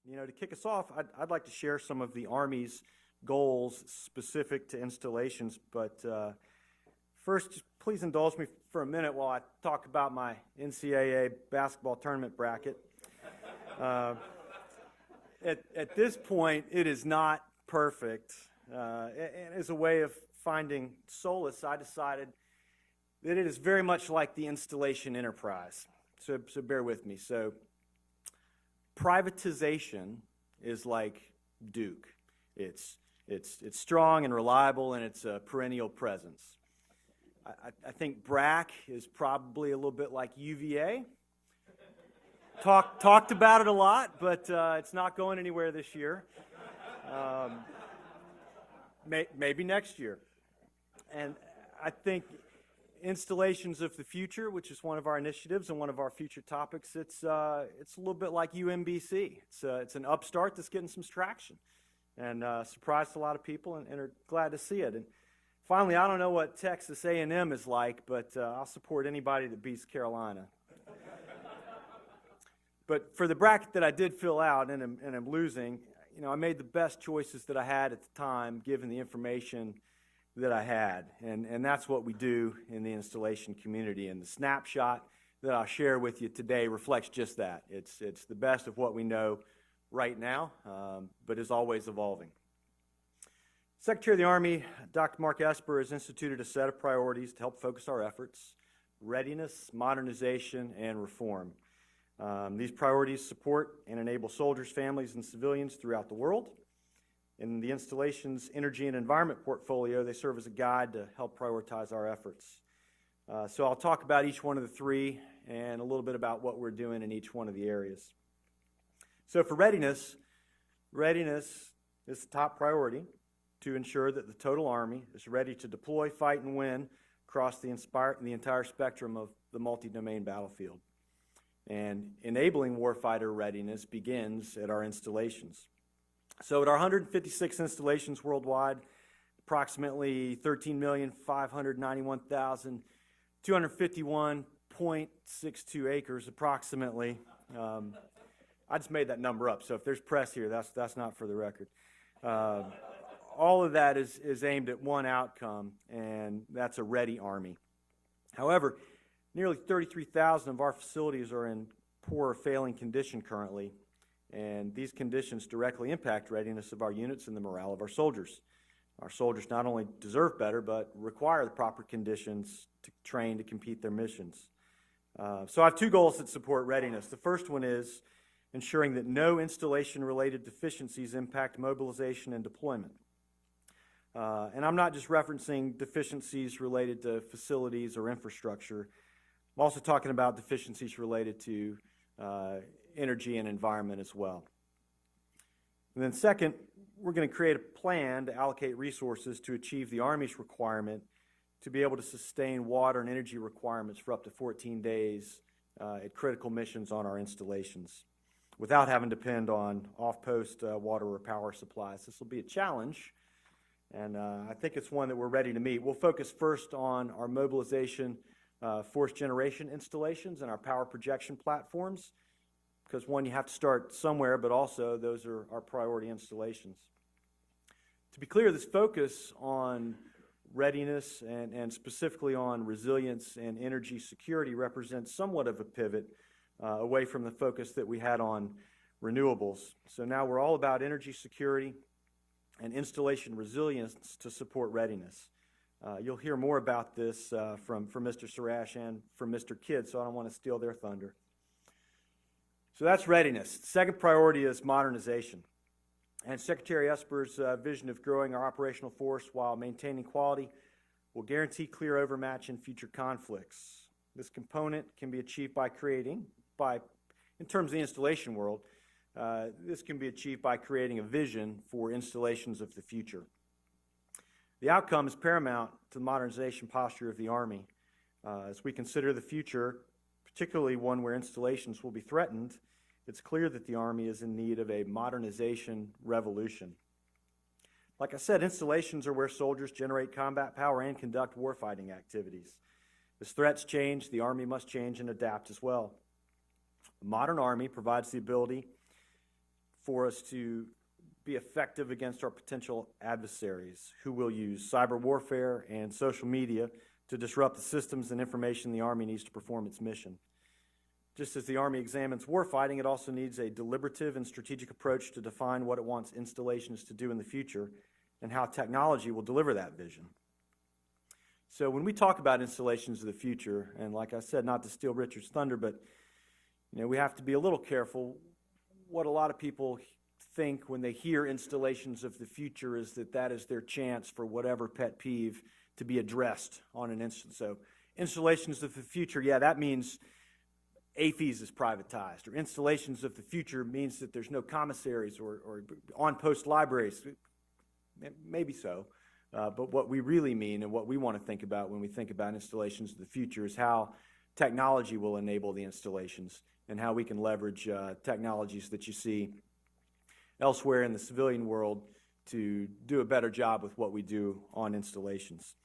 To kick us off, I'd like to share some of the Army's goals specific to installations, but first, please indulge me for a minute while I talk about my NCAA basketball tournament bracket. At this point, it is not perfect. And as a way of finding solace, I decided that it is very much like the installation enterprise. So bear with me. So privatization is like Duke. It's strong and reliable, and it's a perennial presence. I think BRAC is probably a little bit like UVA. Talked about it a lot, but it's not going anywhere this year. Maybe next year. And I think installations of the future, which is one of our initiatives and one of our future topics, it's a little bit like UMBC. It's an upstart that's getting some traction, and surprised a lot of people, and are glad to see it. And finally, I don't know what Texas A&M is like, but I'll support anybody that beats Carolina. But for the bracket that I did fill out and I'm losing, I made the best choices that I had at the time, given the information that I had. And that's what we do in the installation community. And the snapshot that I'll share with you today reflects just that. It's the best of what we know right now, but is always evolving. Secretary of the Army, Dr. Mark Esper, has instituted a set of priorities to help focus our efforts: readiness, modernization, and reform. These priorities support and enable soldiers, families, and civilians throughout the world. In the installation's energy and environment portfolio, they serve as a guide to help prioritize our efforts. So I'll talk about each one of the three and a little bit about what we're doing in each one of the areas. So for readiness is the top priority to ensure that the total Army is ready to deploy, fight, and win across the entire spectrum of the multi-domain battlefield. And enabling warfighter readiness begins at our installations. So at our 156 installations worldwide, approximately 13,591,251.62 acres approximately. I just made that number up, so if there's press here, that's not for the record. All of that is aimed at one outcome, and that's a ready Army. However, nearly 33,000 of our facilities are in poor or failing condition currently, and these conditions directly impact readiness of our units and the morale of our soldiers. Our soldiers not only deserve better, but require the proper conditions to train to compete their missions. So I have two goals that support readiness. The first one is ensuring that no installation-related deficiencies impact mobilization and deployment. And I'm not just referencing deficiencies related to facilities or infrastructure. I'm also talking about deficiencies related to energy and environment as well. And then second, we're going to create a plan to allocate resources to achieve the Army's requirement to be able to sustain water and energy requirements for up to 14 days at critical missions on our installations without having to depend on off-post water or power supplies. This will be a challenge, and I think it's one that we're ready to meet. We'll focus first on our mobilization force generation installations and our power projection platforms, because one, you have to start somewhere, but also those are our priority installations. To be clear, this focus on readiness and specifically on resilience and energy security represents somewhat of a pivot away from the focus that we had on renewables. So now we're all about energy security and installation resilience to support readiness. You'll hear more about this from Mr. Surash and from Mr. Kidd, so I don't want to steal their thunder. So that's readiness. The second priority is modernization. And Secretary Esper's vision of growing our operational force while maintaining quality will guarantee clear overmatch in future conflicts. This component can be achieved by in terms of the installation world, this can be achieved by creating a vision for installations of the future. The outcome is paramount to the modernization posture of the Army. As we consider the future, particularly one where installations will be threatened, it's clear that the Army is in need of a modernization revolution. Like I said, installations are where soldiers generate combat power and conduct warfighting activities. As threats change, the Army must change and adapt as well. A modern Army provides the ability for us to be effective against our potential adversaries who will use cyber warfare and social media to disrupt the systems and information the Army needs to perform its mission. Just as the Army examines warfighting, it also needs a deliberative and strategic approach to define what it wants installations to do in the future and how technology will deliver that vision. So when we talk about installations of the future, and like I said, not to steal Richard's thunder, but we have to be a little careful. What a lot of people think when they hear installations of the future is that is their chance for whatever pet peeve to be addressed on an instant. So installations of the future, yeah, that means AFES is privatized, or installations of the future means that there's no commissaries or on-post libraries. Maybe so, but what we really mean and what we want to think about when we think about installations of the future is how technology will enable the installations and how we can leverage technologies that you see elsewhere in the civilian world to do a better job with what we do on installations.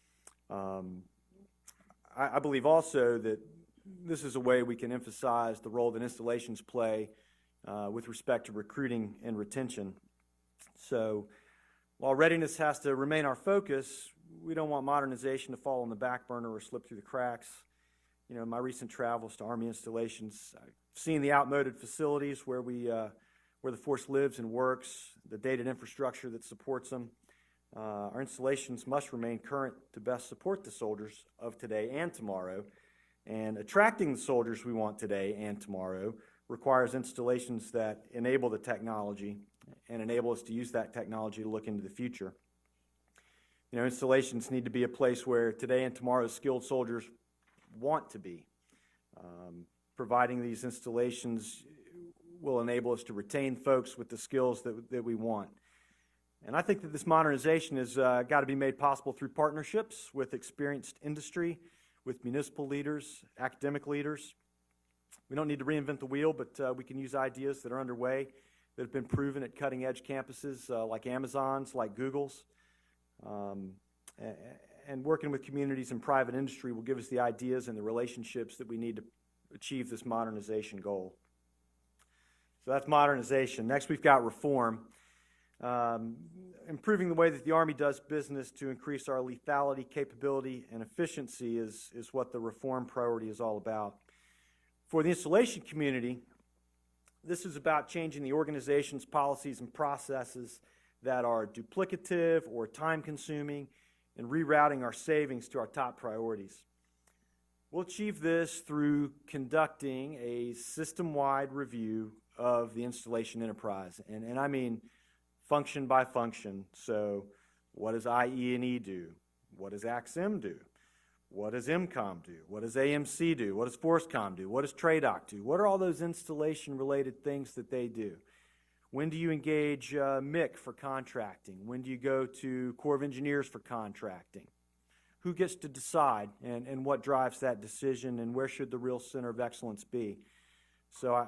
I believe also that this is a way we can emphasize the role that installations play with respect to recruiting and retention. So while readiness has to remain our focus, we don't want modernization to fall on the back burner or slip through the cracks. In my recent travels to Army installations, I've seen the outmoded facilities where the force lives and works, the dated infrastructure that supports them. Our installations must remain current to best support the soldiers of today and tomorrow. And attracting the soldiers we want today and tomorrow requires installations that enable the technology and enable us to use that technology to look into the future. Installations need to be a place where today and tomorrow's skilled soldiers want to be. Providing these installations will enable us to retain folks with the skills that we want. And I think that this modernization has got to be made possible through partnerships with experienced industry, with municipal leaders, academic leaders. We don't need to reinvent the wheel, but we can use ideas that are underway that have been proven at cutting-edge campuses like Amazon's, like Google's. And working with communities and private industry will give us the ideas and the relationships that we need to achieve this modernization goal. So that's modernization. Next, we've got reform. Improving the way that the Army does business to increase our lethality, capability, and efficiency is what the reform priority is all about. For the installation community, this is about changing the organization's policies and processes that are duplicative or time-consuming and rerouting our savings to our top priorities. We'll achieve this through conducting a system-wide review of the installation enterprise, and I mean function by function. So what does IE&E do? What does AXM do? What does MCOM do? What does AMC do? What does ForceCom do? What does TRADOC do? What are all those installation-related things that they do? When do you engage MIC for contracting? When do you go to Corps of Engineers for contracting? Who gets to decide and what drives that decision, and where should the real center of excellence be? So I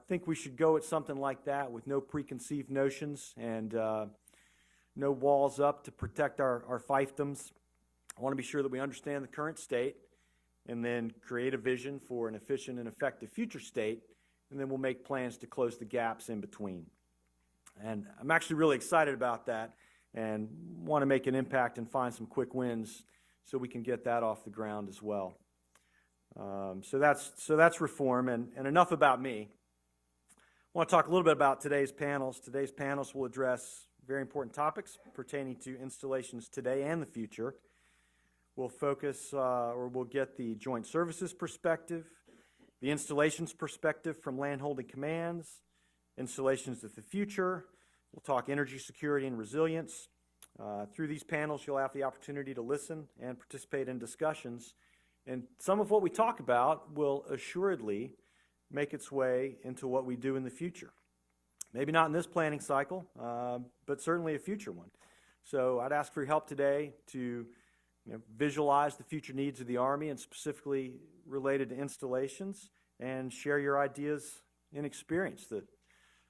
think we should go at something like that with no preconceived notions and no walls up to protect our fiefdoms. I want to be sure that we understand the current state and then create a vision for an efficient and effective future state, and then we'll make plans to close the gaps in between. And I'm actually really excited about that and want to make an impact and find some quick wins so we can get that off the ground as well. So that's reform, and enough about me. I want to talk a little bit about today's panels. Today's panels will address very important topics pertaining to installations today and the future. We'll focus, we'll get the joint services perspective, the installations perspective from landholding commands, installations of the future. We'll talk energy security and resilience. Through these panels, you'll have the opportunity to listen and participate in discussions. And some of what we talk about will assuredly make its way into what we do in the future. Maybe not in this planning cycle, but certainly a future one. So I'd ask for your help today to visualize the future needs of the Army and specifically related to installations, and share your ideas and experience. The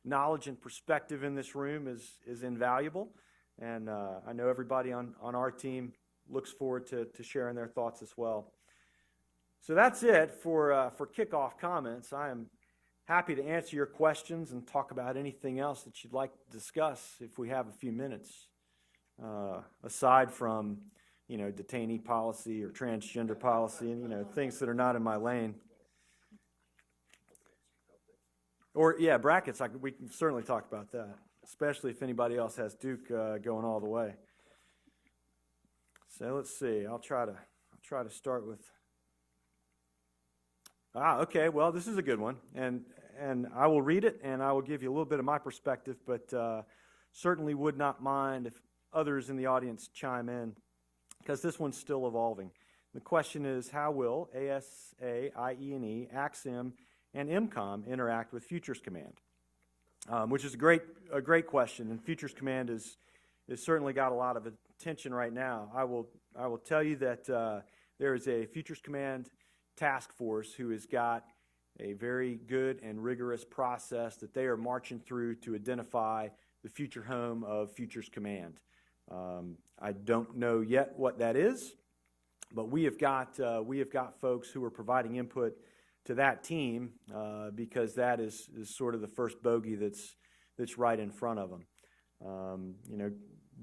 knowledge and perspective in this room is invaluable, and I know everybody on our team looks forward to sharing their thoughts as well. So that's it for kickoff comments. I am happy to answer your questions and talk about anything else that you'd like to discuss if we have a few minutes, aside from, detainee policy or transgender policy and, things that are not in my lane. Or, yeah, brackets, we can certainly talk about that, especially if anybody else has Duke going all the way. So let's see. I'll try to start with. Okay. Well, this is a good one, and I will read it, and I will give you a little bit of my perspective, but certainly would not mind if others in the audience chime in, because this one's still evolving. The question is, how will ASA, IE&E, AXIM, and MCOM interact with Futures Command? Which is a great question, and Futures Command is certainly got a lot of attention right now. I will tell you that there is a Futures Command task force who has got a very good and rigorous process that they are marching through to identify the future home of Futures Command. I don't know yet what that is, but we have got folks who are providing input to that team because that is sort of the first bogey that's right in front of them.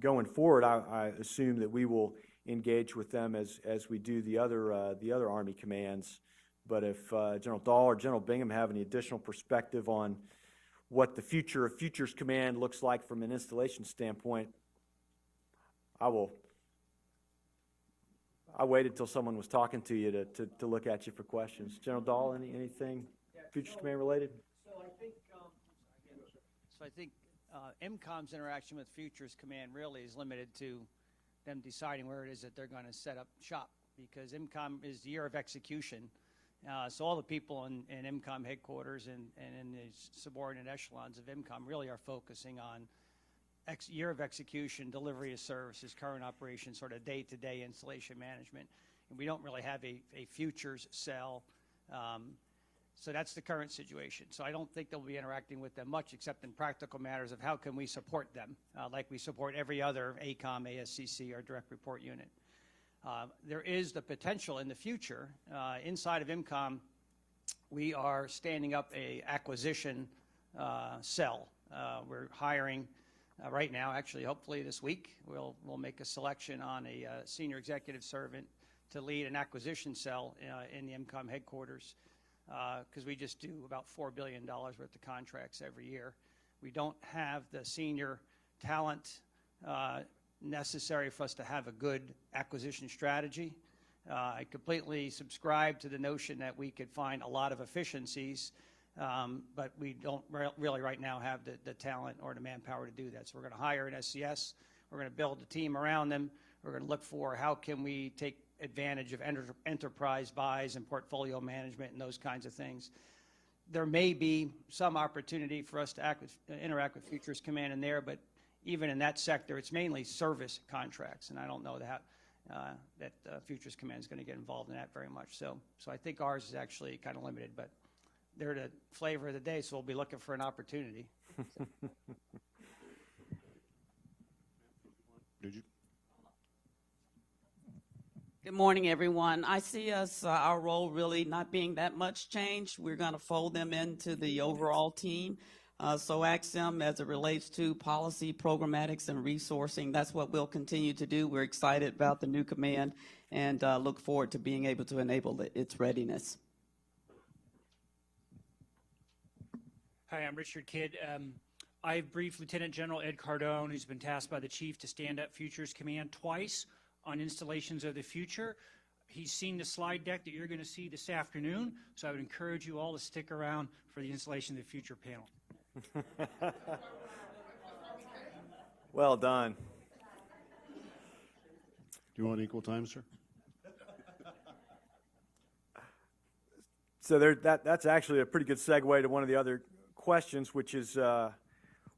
Going forward, I assume that we will engage with them as we do the other Army commands. But if General Dahl or General Bingham have any additional perspective on what the future of Futures Command looks like from an installation standpoint, I waited till someone was talking to you to look at you for questions. General Dahl, anything Futures Command related? I think MCOM's interaction with Futures Command really is limited to them deciding where it is that they're going to set up shop, because MCOM is the year of execution. So all the people in MCOM headquarters and in the subordinate echelons of MCOM really are focusing on year of execution, delivery of services, current operations, sort of day-to-day installation management. And we don't really have a futures cell. So that's the current situation. So I don't think they'll be interacting with them much, except in practical matters of how can we support them, like we support every other ACOM, ASCC, or direct report unit. There is the potential in the future. Inside of MCOM, we are standing up a acquisition cell. We're hiring right now, actually, hopefully this week, we'll make a selection on a senior executive servant to lead an acquisition cell in the MCOM headquarters, because we just do about $4 billion worth of contracts every year. We don't have the senior talent necessary for us to have a good acquisition strategy. I completely subscribe to the notion that we could find a lot of efficiencies, but we don't really right now have the talent or the manpower to do that. So we're going to hire an SCS. We're going to build a team around them. We're going to look for how can we take advantage of enterprise buys and portfolio management and those kinds of things. There may be some opportunity for us to interact with Futures Command in there, but even in that sector, it's mainly service contracts, and I don't know that Futures Command is going to get involved in that very much. So I think ours is actually kind of limited, but they're the flavor of the day, so we'll be looking for an opportunity. Did you? Good morning, everyone. I see our role really not being that much changed. We're going to fold them into the overall team. So AXIM, as it relates to policy, programmatics, and resourcing, that's what we'll continue to do. We're excited about the new command and look forward to being able to enable its readiness. Hi, I'm Richard Kidd. I've briefed Lieutenant General Ed Cardone, who's been tasked by the Chief to stand up Futures Command twice on installations of the future. He's seen the slide deck that you're going to see this afternoon, so I would encourage you all to stick around for the installation of the future panel. Well done. Do you want equal time, sir? So that's actually a pretty good segue to one of the other questions, which is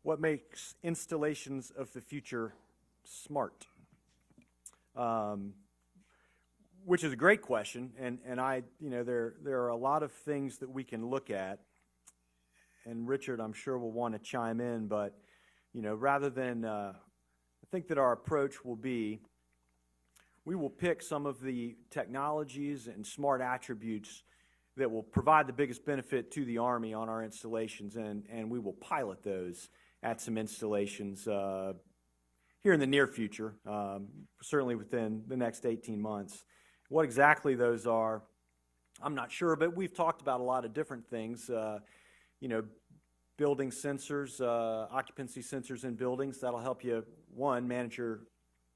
what makes installations of the future smart? Which is a great question, and there are a lot of things that we can look at, and Richard, I'm sure, will want to chime in, but rather than I think that our approach will be, we will pick some of the technologies and smart attributes that will provide the biggest benefit to the Army on our installations, and we will pilot those at some installations here in the near future, certainly within the next 18 months. What exactly those are, I'm not sure, but we've talked about a lot of different things. You know, building sensors, occupancy sensors in buildings, that'll help you, one, manage your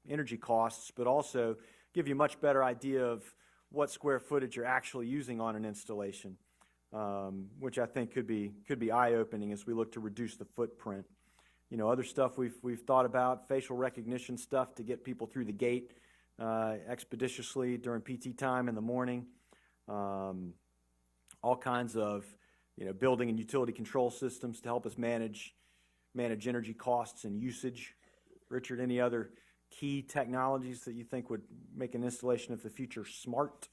energy costs, but also give you a much better idea of what square footage you're actually using on an installation, which I think could be eye-opening as we look to reduce the footprint. You know, other stuff we've thought about, facial recognition stuff to get people through the gate expeditiously during PT time in the morning. All kinds of, you know, building and utility control systems to help us manage energy costs and usage. Richard, any other key technologies that you think would make an installation of the future smart?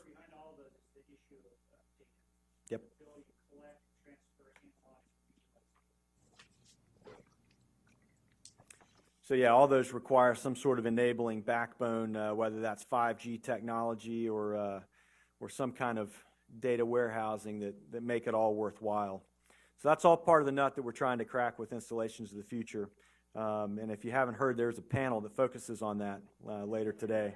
Behind all of those is the issue of data. Yep. The ability to collect, transfer, analyze. So yeah, all those require some sort of enabling backbone, whether that's 5G technology or some kind of data warehousing that make it all worthwhile. So that's all part of the nut that we're trying to crack with installations of the future. And if you haven't heard, there's a panel that focuses on that later today.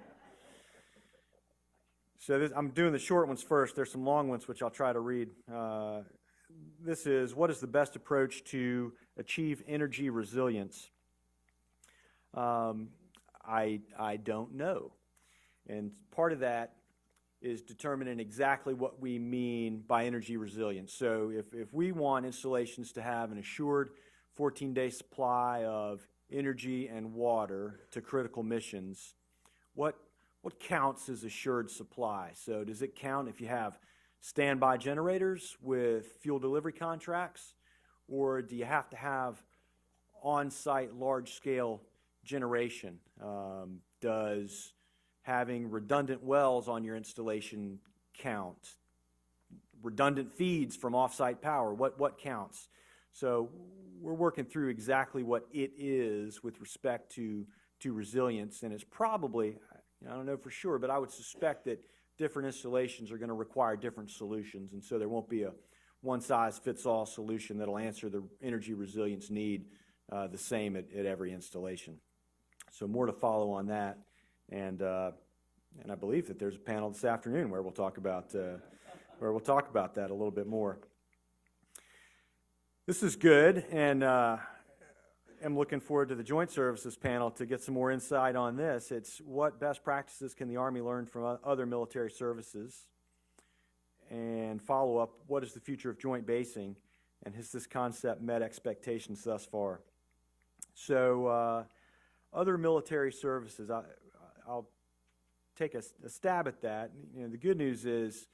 So I'm doing the short ones first. There's some long ones which I'll try to read. This is, what is the best approach to achieve energy resilience? I don't know. And part of that is determining exactly what we mean by energy resilience. So if we want installations to have an assured 14-day supply of energy and water to critical missions, what counts as assured supply? So does it count if you have standby generators with fuel delivery contracts, or do you have to have on-site large-scale generation? Does having redundant wells on your installation count? Redundant feeds from off-site power, what counts? So we're working through exactly what it is with respect to resilience, and it's probably, I don't know for sure, but I would suspect that different installations are going to require different solutions, and so there won't be a one-size-fits-all solution that'll answer the energy resilience need the same at every installation. So more to follow on that, and I believe that there's a panel this afternoon where we'll talk about that a little bit more. This is good, and I'm looking forward to the Joint Services panel to get some more insight on this. It's what best practices can the Army learn from other military services, and follow up, what is the future of joint basing, and has this concept met expectations thus far? So other military services, I'll take a stab at that. You know, the good news is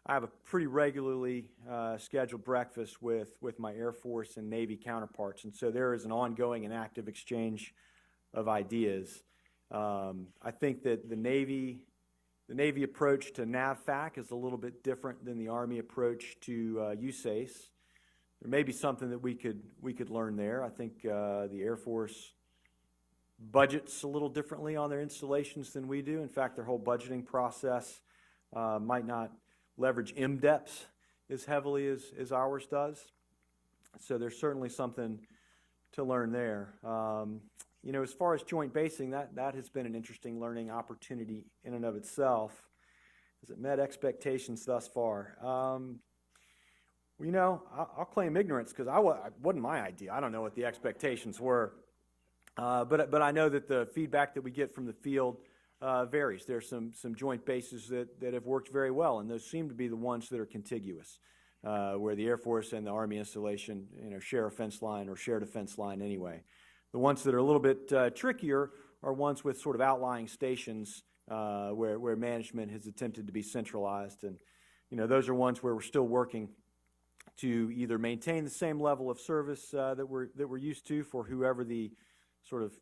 I have a pretty regularly scheduled breakfast with my Air Force and Navy counterparts, and so there is an ongoing and active exchange of ideas. I think that the Navy approach to NAVFAC is a little bit different than the Army approach to USACE. There may be something that we could learn there. I think the Air Force budgets a little differently on their installations than we do. In fact, their whole budgeting process might not leverage MDEPs as heavily as ours does. So there's certainly something to learn there. You know, as far as joint basing, that has been an interesting learning opportunity in and of itself. Has it met expectations thus far? Well, you know, I'll claim ignorance because it wasn't my idea. I don't know what the expectations were. But I know that the feedback that we get from the field varies. There's some joint bases that have worked very well, and those seem to be the ones that are contiguous, where the Air Force and the Army installation, you know, share a fence line or shared a fence line anyway. The ones that are a little bit trickier are ones with sort of outlying stations where management has attempted to be centralized, and you know, those are ones where we're still working to either maintain the same level of service that we're used to for whoever the sort of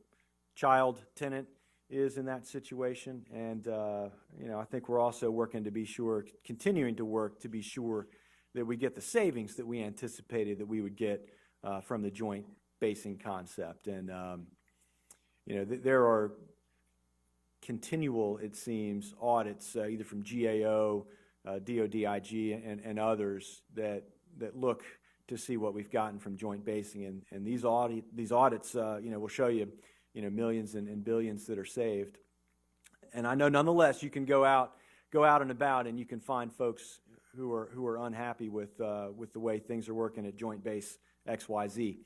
child tenant is in that situation, and you know, I think we're also working to be sure, continuing to work to be sure that we get the savings that we anticipated that we would get from the joint basing concept. And you know, there are continual, it seems, audits either from GAO DODIG and others that look to see what we've gotten from joint basing, and these audits will show you millions and billions that are saved. And I know nonetheless you can go out and about and you can find folks who are unhappy with the way things are working at Joint Base XYZ.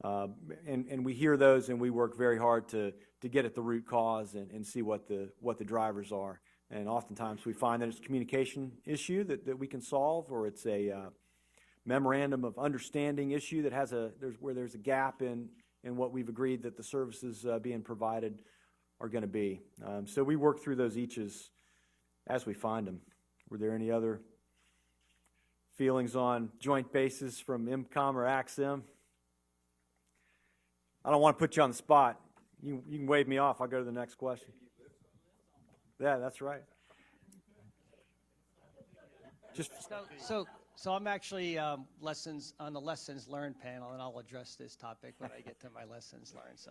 And we hear those, and we work very hard to get at the root cause and see what the drivers are. And oftentimes we find that it's a communication issue that we can solve, or it's a memorandum of understanding issue that there's a gap in what we've agreed that the services being provided are going to be. So we work through those eaches as we find them. Were there any other feelings on joint bases from MCOM or AXIM? I don't want to put you on the spot. You can wave me off. I'll go to the next question. Yeah, that's right. Just So I'm actually on the lessons learned panel, and I'll address this topic when I get to my lessons learned. So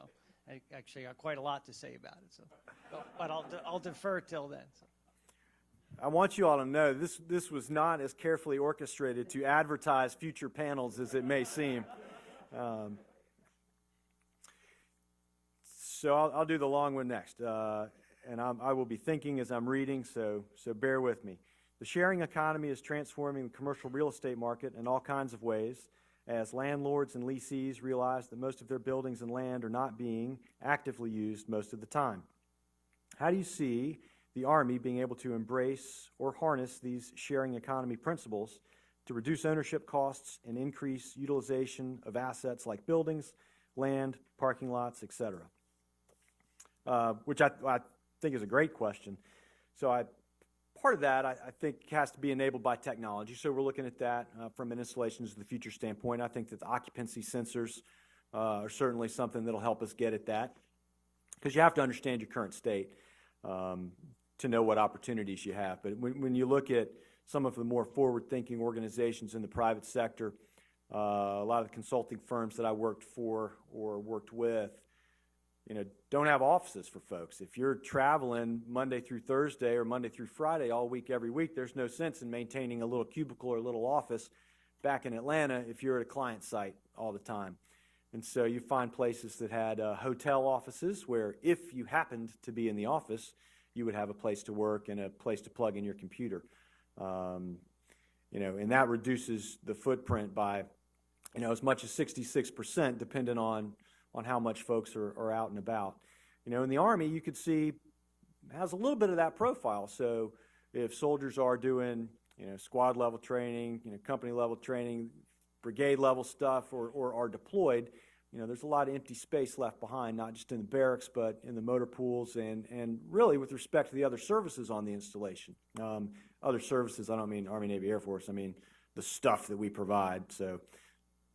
I actually got quite a lot to say about it. So, but I'll defer till then. So. I want you all to know this was not as carefully orchestrated to advertise future panels as it may seem. So I'll do the long one next, and I will be thinking as I'm reading. So bear with me. The sharing economy is transforming the commercial real estate market in all kinds of ways, as landlords and lessees realize that most of their buildings and land are not being actively used most of the time. How do you see the Army being able to embrace or harness these sharing economy principles to reduce ownership costs and increase utilization of assets like buildings, land, parking lots, etc.? Which I think is a great question. So part of that, I think, has to be enabled by technology. So we're looking at that from an installations of the future standpoint. I think that the occupancy sensors are certainly something that will help us get at that, because you have to understand your current state to know what opportunities you have. But when you look at some of the more forward-thinking organizations in the private sector, a lot of the consulting firms that I worked for or worked with, don't have offices for folks. If you're traveling Monday through Thursday or Monday through Friday all week, every week, there's no sense in maintaining a little cubicle or a little office back in Atlanta if you're at a client site all the time. And so you find places that had hotel offices where if you happened to be in the office, you would have a place to work and a place to plug in your computer. And that reduces the footprint by, as much as 66%, depending on how much folks are out and about. In the Army, you could see has a little bit of that profile. So if soldiers are doing, squad level training, company level training, brigade level stuff, or are deployed, there's a lot of empty space left behind, not just in the barracks, but in the motor pools and really with respect to the other services on the installation. Other services, I don't mean Army, Navy, Air Force, I mean the stuff that we provide. So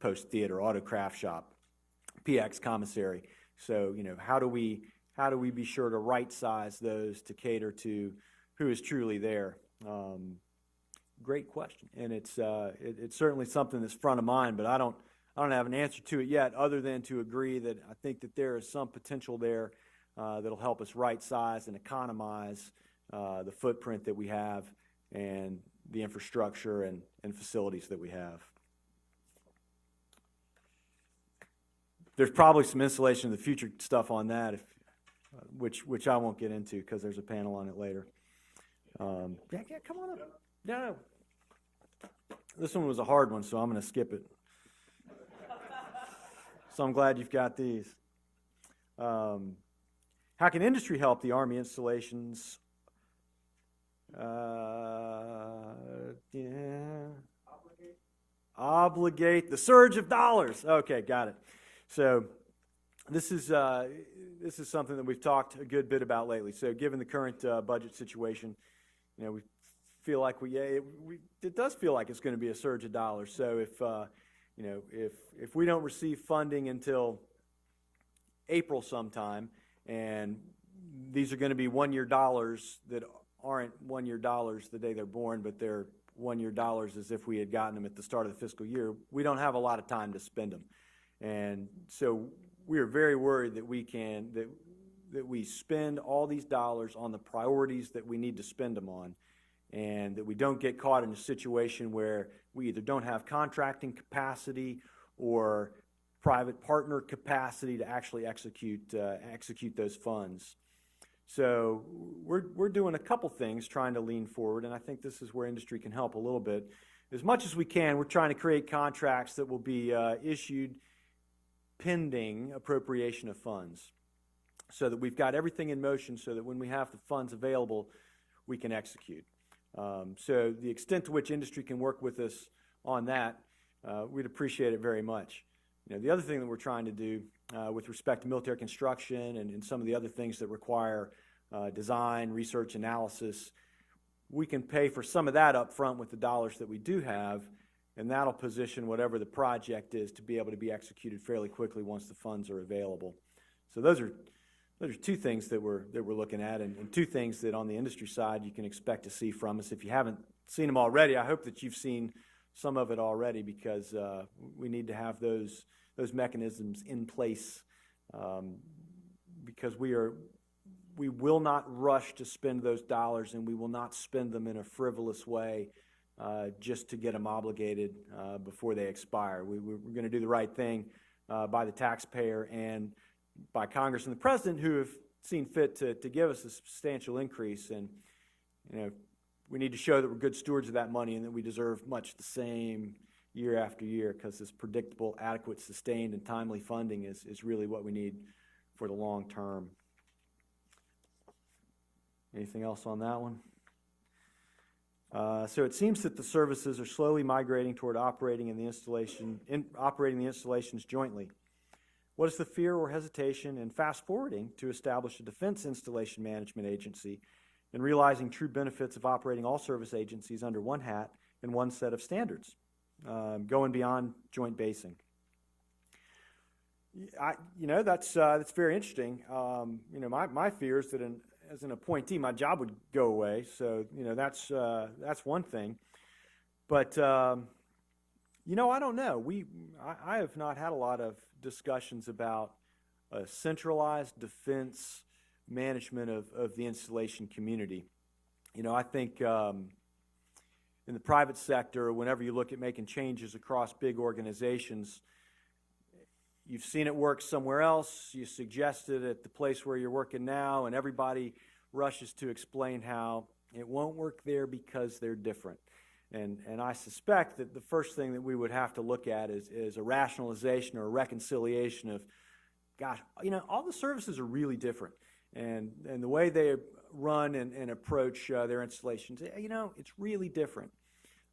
post theater, auto craft shop, PX commissary. So, how do we be sure to right size those to cater to who is truly there? Great question, and it's certainly something that's front of mind, but I don't have an answer to it yet, other than to agree that I think that there is some potential there that'll help us right size and economize the footprint that we have and the infrastructure and facilities that we have. There's probably some installation of the future stuff on that, which I won't get into because there's a panel on it later. Yeah, come on up. No. This one was a hard one, so I'm going to skip it. So I'm glad you've got these. How can industry help the Army installations? Obligate the surge of dollars. Okay, got it. So this is something that we've talked a good bit about lately. So given the current budget situation, we feel like it does feel like it's going to be a surge of dollars. So if we don't receive funding until April sometime, and these are going to be one-year dollars that aren't one-year dollars the day they're born, but they're one-year dollars as if we had gotten them at the start of the fiscal year, we don't have a lot of time to spend them. And so we are very worried that we spend all these dollars on the priorities that we need to spend them on, and that we don't get caught in a situation where we either don't have contracting capacity or private partner capacity to actually execute those funds. So we're doing a couple things trying to lean forward, and I think this is where industry can help a little bit. As much as we can, we're trying to create contracts that will be issued pending appropriation of funds, so that we've got everything in motion so that when we have the funds available, we can execute. So the extent to which industry can work with us on that, we'd appreciate it very much. You know, the other thing that we're trying to do with respect to military construction and some of the other things that require design, research, analysis, we can pay for some of that up front with the dollars that we do have, and that'll position whatever the project is to be able to be executed fairly quickly once the funds are available. So those are two things that we're looking at, and two things that on the industry side you can expect to see from us. If you haven't seen them already, I hope that you've seen some of it already, because we need to have those mechanisms in place, because we will not rush to spend those dollars, and we will not spend them in a frivolous way just to get them obligated before they expire. We're going to do the right thing by the taxpayer and by Congress and the President, who have seen fit to give us a substantial increase. And you know, we need to show that we're good stewards of that money and that we deserve much the same year after year, because this predictable, adequate, sustained, and timely funding is really what we need for the long term. Anything else on that one? So it seems that the services are slowly migrating toward operating the installations jointly. What is the fear or hesitation in fast forwarding to establish a defense installation management agency and realizing true benefits of operating all service agencies under one hat and one set of standards, going beyond joint basing? That's very interesting. My fear is that as an appointee, my job would go away. So that's one thing. But I don't know. I have not had a lot of discussions about a centralized defense management of the installation community. I think in the private sector, whenever you look at making changes across big organizations, you've seen it work somewhere else, you suggest it at the place where you're working now, and everybody rushes to explain how it won't work there because they're different. And I suspect that the first thing that we would have to look at is a rationalization or a reconciliation of, gosh, all the services are really different. And the way they run and approach their installations, it's really different.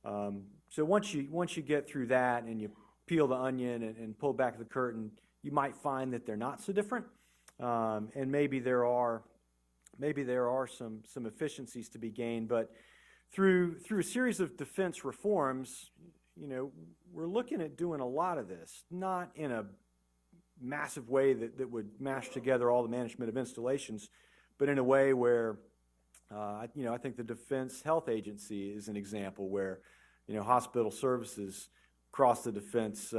So once you get through that and you peel the onion and pull back the curtain, you might find that they're not so different. And maybe there are some efficiencies to be gained, but through a series of defense reforms, we're looking at doing a lot of this, not in a massive way that would mash together all the management of installations, but in a way where, I think the Defense Health Agency is an example where, hospital services across the defense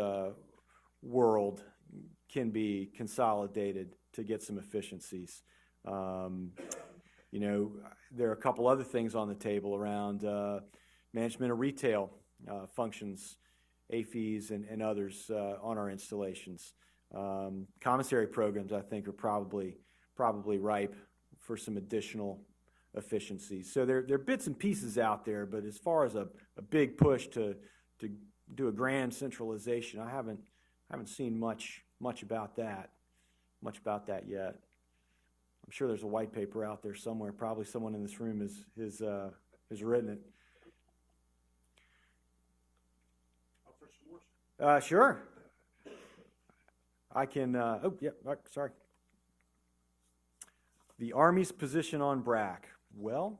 world can be consolidated to get some efficiencies. There are a couple other things on the table around management of retail functions, AFEs and others on our installations. Commissary programs, I think, are probably ripe for some additional efficiencies. So there are bits and pieces out there, but as far as a big push to do a grand centralization, I haven't seen much about that yet. I'm sure there's a white paper out there somewhere. Probably someone in this room has written it. Sure. I can. Sorry. The Army's position on BRAC. Well,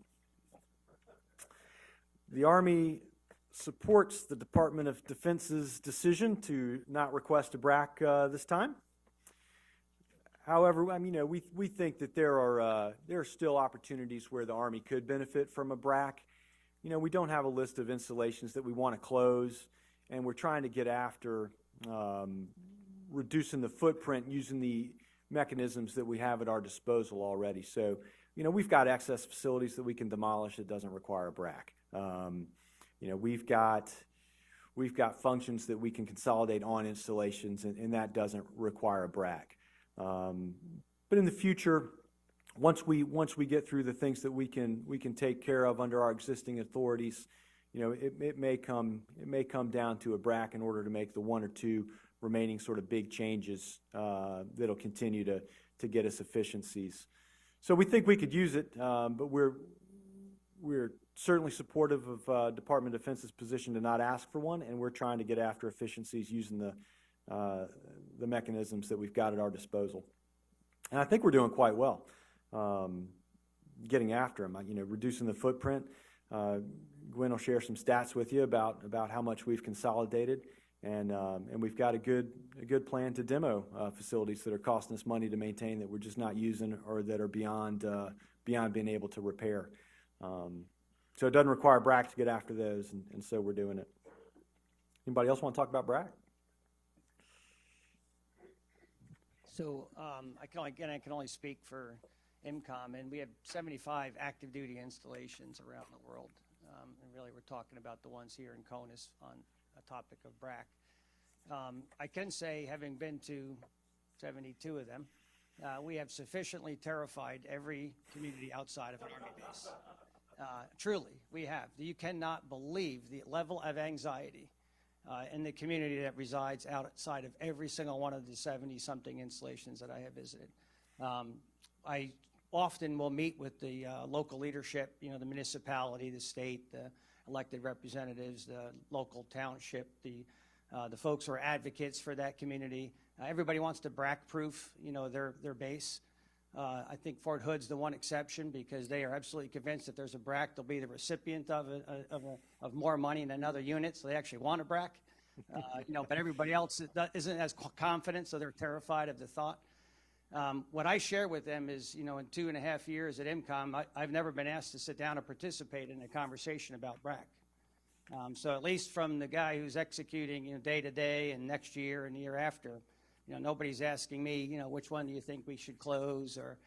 the Army supports the Department of Defense's decision to not request a BRAC this time. However, we think that there are still opportunities where the Army could benefit from a BRAC. We don't have a list of installations that we want to close, and we're trying to get after reducing the footprint using the mechanisms that we have at our disposal already. So, we've got excess facilities that we can demolish that doesn't require a BRAC. We've got functions that we can consolidate on installations, and that doesn't require a BRAC. But in the future, once we get through the things that we can take care of under our existing authorities, it may come down to a BRAC in order to make the one or two remaining sort of big changes that'll continue to get us efficiencies. So we think we could use it, but we're certainly supportive of Department of Defense's position to not ask for one, and we're trying to get after efficiencies using the mechanisms that we've got at our disposal. And I think we're doing quite well getting after them. Reducing the footprint. Gwen will share some stats with you about how much we've consolidated, and we've got a good plan to demo facilities that are costing us money to maintain that we're just not using or that are beyond being able to repair. So it doesn't require BRAC to get after those, and so we're doing it. Anybody else want to talk about BRAC? So I can only speak for MCOM, and we have 75 active duty installations around the world. And really, we're talking about the ones here in CONUS on a topic of BRAC. I can say, having been to 72 of them, we have sufficiently terrified every community outside of an Army base. Truly, we have. You cannot believe the level of anxiety in the community that resides outside of every single one of the 70-something installations that I have visited. I often will meet with the local leadership, the municipality, the state, the elected representatives, the local township, the folks who are advocates for that community. Everybody wants to BRAC-proof, their base. I think Fort Hood's the one exception because they are absolutely convinced that there's a BRAC, they'll be the recipient of more money in another unit, so they actually want a BRAC. But everybody else isn't as confident, so they're terrified of the thought. What I share with them is, in 2.5 years at MCOM, I've never been asked to sit down and participate in a conversation about BRAC. So at least from the guy who's executing, day to day and next year and the year after, nobody's asking me, which one do you think we should close, or,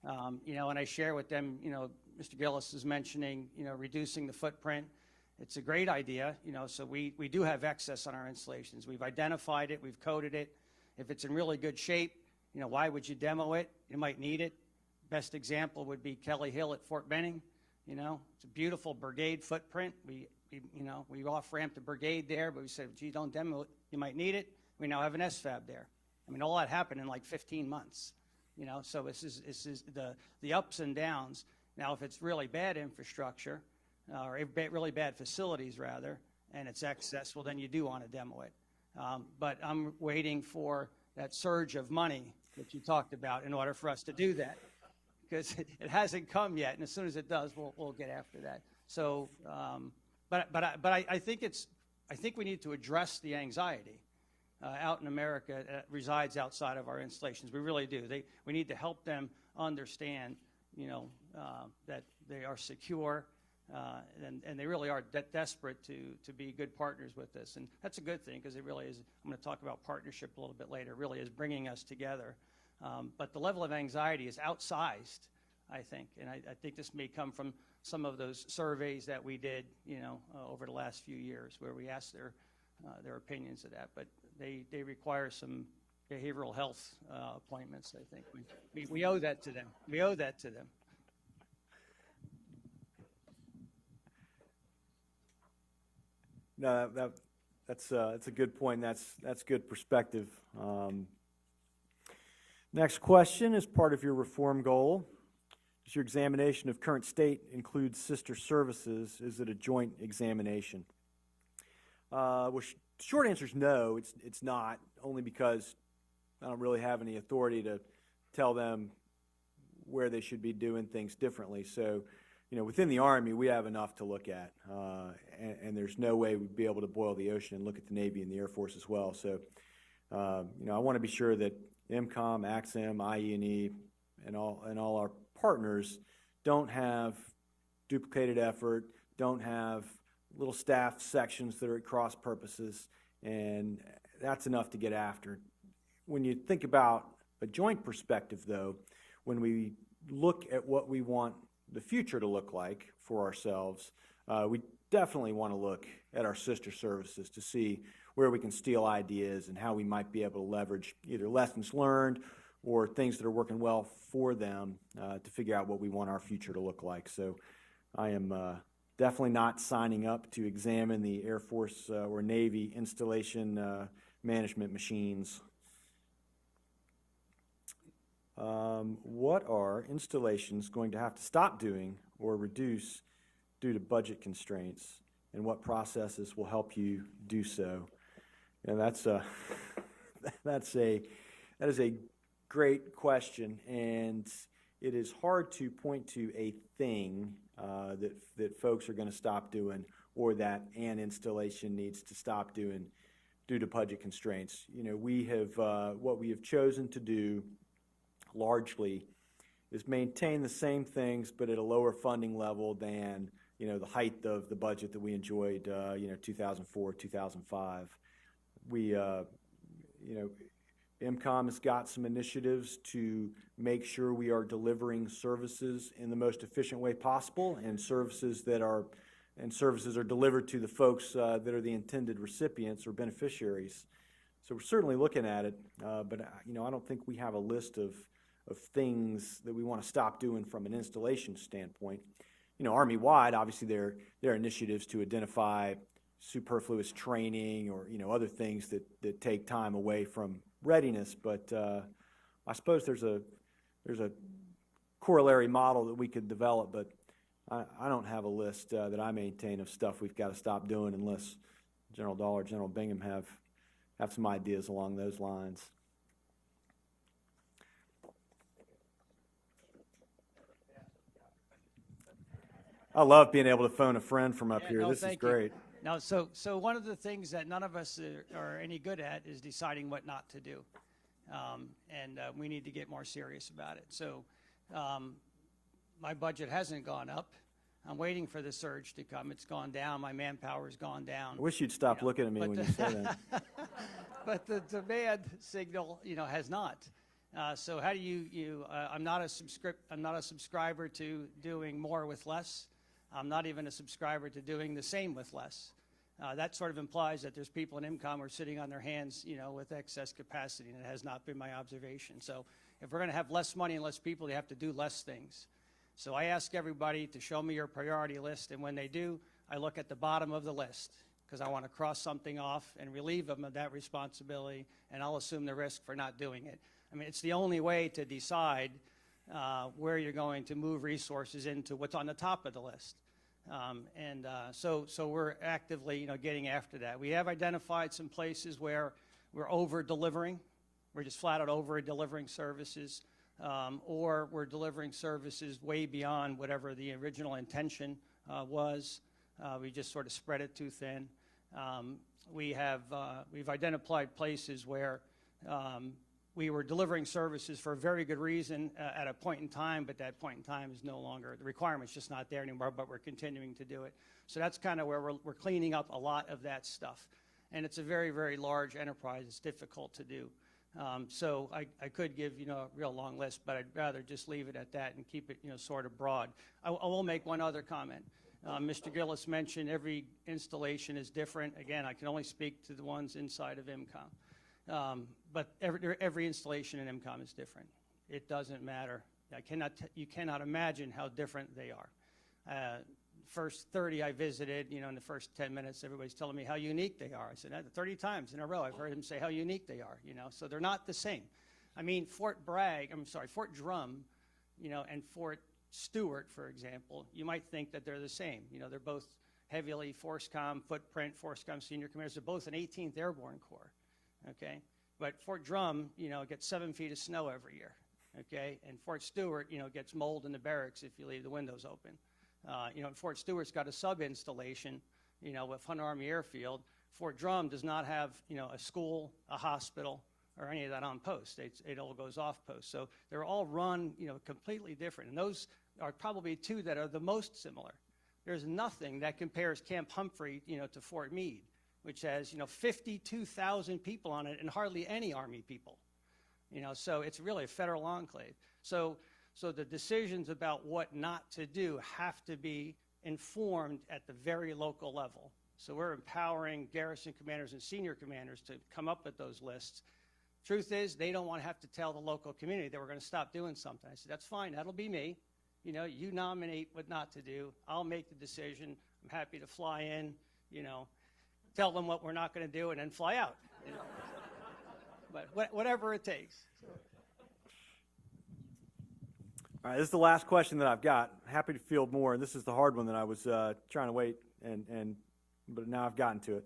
and I share with them, Mr. Gillis is mentioning, reducing the footprint. It's a great idea, so we do have excess on our installations. We've identified it, we've coded it. If it's in really good shape, why would you demo it? You might need it. Best example would be Kelly Hill at Fort Benning. It's a beautiful brigade footprint. We off-ramped the brigade there, but we said, gee, don't demo it. You might need it. We now have an SFAB there. All that happened in like 15 months. So this is the ups and downs. Now, if it's really bad infrastructure, or really bad facilities rather, and it's excess, well, then you do want to demo it. But I'm waiting for that surge of money that you talked about in order for us to do that, because it hasn't come yet, and as soon as it does, we'll get after that. So, but I think we need to address the anxiety out in America that resides outside of our installations. We really do. We need to help them understand, that they are secure, and they really are desperate to be good partners with us. And that's a good thing, because it really is. I'm going to talk about partnership a little bit later. Really is bringing us together. But the level of anxiety is outsized, I think, and I think this may come from some of those surveys that we did, over the last few years, where we asked their opinions of that. But they require some behavioral health appointments. I think we owe that to them. We owe that to them. No, that's a good point. That's good perspective. Next question is part of your reform goal. Does your examination of current state include sister services? Is it a joint examination? Short answer is no. It's not. Only because I don't really have any authority to tell them where they should be doing things differently. So, within the Army, we have enough to look at, and there's no way we'd be able to boil the ocean and look at the Navy and the Air Force as well. So, I want to be sure that MCOM, AXIM, IE&E, and all our partners don't have duplicated effort, don't have little staff sections that are at cross purposes, and that's enough to get after. When you think about a joint perspective, though, when we look at what we want the future to look like for ourselves, we definitely want to look at our sister services to see where we can steal ideas and how we might be able to leverage either lessons learned or things that are working well for them to figure out what we want our future to look like. So I am definitely not signing up to examine the Air Force or Navy installation management machines. What are installations going to have to stop doing or reduce due to budget constraints, and what processes will help you do so? And that is a great question, and it is hard to point to a thing that folks are going to stop doing or that an installation needs to stop doing due to budget constraints. You know, we have what we have chosen to do largely is maintain the same things but at a lower funding level than, you know, the height of the budget that we enjoyed, 2004, 2005. We, MCOM has got some initiatives to make sure we are delivering services in the most efficient way possible, and services are delivered to the folks that are the intended recipients or beneficiaries. So we're certainly looking at it, but I don't think we have a list of things that we want to stop doing from an installation standpoint. You know, Army-wide, obviously there are initiatives to identify superfluous training or, other things that take time away from readiness, but I suppose there's a corollary model that we could develop, but I don't have a list that I maintain of stuff we've got to stop doing unless General Dahl or General Bingham have some ideas along those lines. I love being able to phone a friend from up here. No, This is thank you. great. Now, so one of the things that none of us are any good at is deciding what not to do. And we need to get more serious about it. So my budget hasn't gone up. I'm waiting for the surge to come. It's gone down. My manpower's gone down. I wish you'd stop looking at me when you say that. But the demand signal, has not. So how do I'm not a subscriber to doing more with less. I'm not even a subscriber to doing the same with less. That sort of implies that there's people in IMCOM who are sitting on their hands, with excess capacity, and it has not been my observation. So if we're going to have less money and less people, they have to do less things. So I ask everybody to show me your priority list, and when they do, I look at the bottom of the list because I want to cross something off and relieve them of that responsibility, and I'll assume the risk for not doing it. I mean, it's the only way to decide where you're going to move resources into what's on the top of the list. So we're actively, getting after that. We have identified some places where we're over-delivering. We're just flat out over-delivering services, or we're delivering services way beyond whatever the original intention was. We just sort of spread it too thin. We've identified places where we were delivering services for a very good reason at a point in time, but that point in time is no longer, the requirement's just not there anymore, but we're continuing to do it. So that's kind of where we're cleaning up a lot of that stuff. And it's a very, very large enterprise. It's difficult to do. So I could give, a real long list, but I'd rather just leave it at that and keep it, sort of broad. I will make one other comment. Mr. Gillis mentioned every installation is different. Again, I can only speak to the ones inside of IMCOM. But every installation in IMCOM is different. It doesn't matter. You cannot imagine how different they are. First 30 I visited, in the first 10 minutes, everybody's telling me how unique they are. I said, 30 times in a row, I've heard them say how unique they are, so they're not the same. I mean, Fort Drum, and Fort Stewart, for example, you might think that they're the same. They're both heavily FORSCOM footprint, FORSCOM senior commanders. They're both an 18th Airborne Corps, okay? But Fort Drum, gets 7 feet of snow every year, okay? And Fort Stewart, gets mold in the barracks if you leave the windows open. Fort Stewart's got a sub-installation, with Hunt Army Airfield. Fort Drum does not have, a school, a hospital, or any of that on post. It all goes off post. So they're all run, completely different. And those are probably two that are the most similar. There's nothing that compares Camp Humphrey, to Fort Meade, which has, 52,000 people on it and hardly any Army people. So it's really a federal enclave. So So the decisions about what not to do have to be informed at the very local level. So we're empowering garrison commanders and senior commanders to come up with those lists. Truth is, they don't want to have to tell the local community that we're going to stop doing something. I said, that's fine, that'll be me. You know, you nominate what not to do. I'll make the decision. I'm happy to fly in, you know, tell them what we're not going to do and then fly out. You know? But whatever it takes. All right, this is the last question that I've got. Happy to field more, and this is the hard one that I was trying to wait, but now I've gotten to it.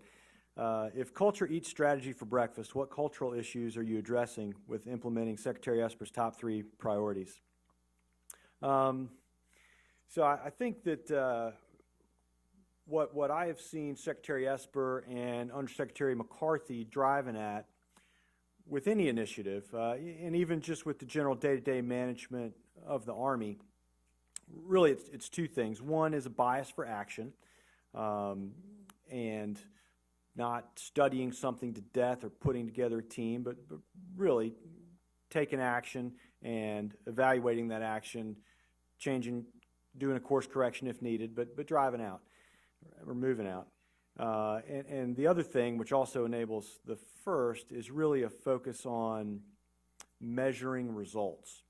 If culture eats strategy for breakfast, what cultural issues are you addressing with implementing Secretary Esper's top 3 priorities? So I think that what I have seen Secretary Esper and Undersecretary McCarthy driving at with any initiative, and even just with the general day-to-day management of the Army, really it's 2 things. One is a bias for action, and not studying something to death or putting together a team, but really taking action and evaluating that action, changing, doing a course correction if needed, but driving out or moving out. And the other thing, which also enables the first, is really a focus on measuring results.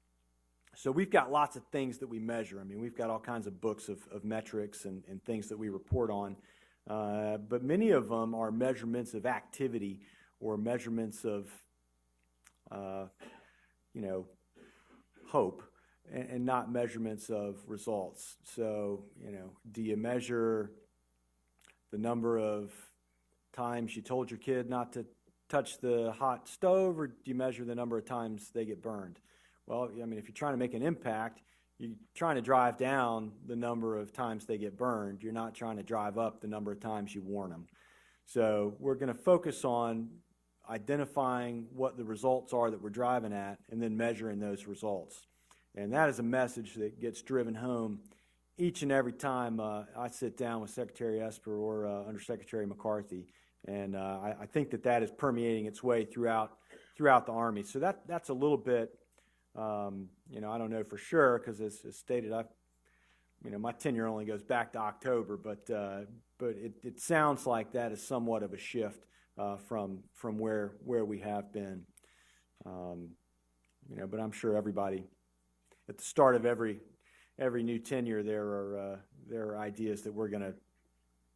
So we've got lots of things that we measure. I mean, we've got all kinds of books of metrics and things that we report on. But many of them are measurements of activity or measurements of, hope, and not measurements of results. So, do you measure the number of times you told your kid not to touch the hot stove, or do you measure the number of times they get burned? Well, I mean, if you're trying to make an impact, you're trying to drive down the number of times they get burned. You're not trying to drive up the number of times you warn them. So we're going to focus on identifying what the results are that we're driving at and then measuring those results. And that is a message that gets driven home each and every time I sit down with Secretary Esper or Undersecretary McCarthy. And I think that is permeating its way throughout the Army. So that's a little bit, I don't know for sure, because as stated, my tenure only goes back to October, but it sounds like that is somewhat of a shift from where we have been. But I'm sure everybody, at the start of every new tenure, there are ideas that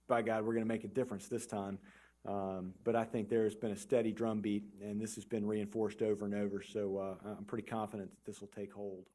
by God, we're gonna make a difference this time. But I think there has been a steady drumbeat, and this has been reinforced over and over, so I'm pretty confident that this will take hold.